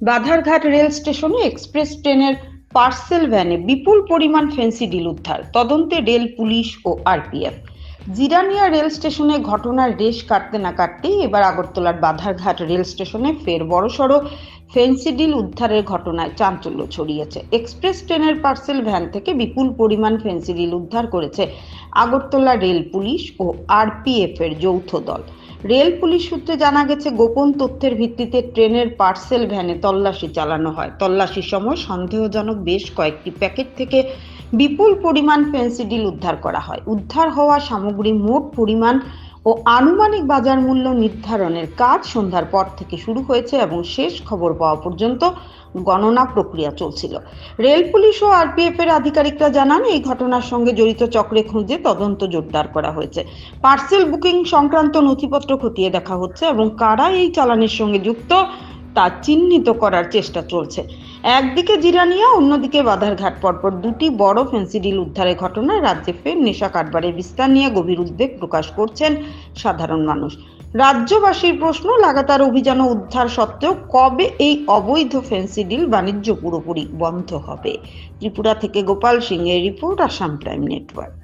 Badharghat rail স্টেশনে express ট্রেনের parcel ভ্যানে বিপুল পরিমাণ ফেন্সিডিল উদ্ধার, তদন্তে রেল পুলিশ ও আরপিএফ। জিরানিয়া রেল স্টেশনে ঘটনার রেশ কাটতে না কাটতেই এবার আগরতলার বাধারঘাট রেল স্টেশনে ফের বড়সড় ফেন্সিডিল উদ্ধারের ঘটনায় চাঞ্চল্য ছড়িয়েছে। এক্সপ্রেস ট্রেনের পার্সেল ভ্যান থেকে বিপুল পরিমাণ ফেন্সিডিল উদ্ধার করেছে আগরতলা রেল পুলিশ ও আরপিএফ এর যৌথ দল। রেল পুলিশ সূত্রে জানা গেছে, গোপন তথ্যের ভিত্তিতে ট্রেনের পার্সেল ভ্যানে তল্লাশি চালানো হয়। তল্লাশির সময় সন্দেহজনক বেশ কয়েকটি প্যাকেট থেকে বিপুল পরিমাণ ফেন্সিডিল উদ্ধার করা হয়। উদ্ধার হওয়া সামগ্রী মোট পরিমাণ ও আনুমানিক বাজার মূল্য নির্ধারণের কাজ সন্ধ্যার পর থেকে শুরু হয়েছে এবং শেষ খবর পাওয়া পর্যন্ত গণনা প্রক্রিয়া চলছিল। রেল পুলিশ ও আরপিএফ এর আধিকারিকরা জানান, এই ঘটনার সঙ্গে জড়িত চক্রে খুঁজে তদন্ত জোরদার করা হয়েছে। পার্সেল বুকিং সংক্রান্ত নথিপত্র খতিয়ে দেখা হচ্ছে এবং কারা এই চালানের সঙ্গে যুক্ত তা চিহ্নিত করার চেষ্টা চলছে। একদিকে জিরানিয়া, অন্যদিকে বাধারঘাট, পরপর দুটি বড় ফেন্সিডিল উদ্ধারের ঘটনায় রাজ্যে ফের নেশা কারবারের বিস্তার নিয়ে গভীর উদ্বেগ প্রকাশ করছেন সাধারণ মানুষ। রাজ্যবাসীর প্রশ্ন, লাগাতার অভিযান ও উদ্ধার সত্ত্বেও কবে এই অবৈধ ফেন্সিডিল বাণিজ্য পুরোপুরি বন্ধ হবে? ত্রিপুরা থেকে গোপাল সিং এর রিপোর্ট, আসাম প্রাইম নেটওয়ার্ক।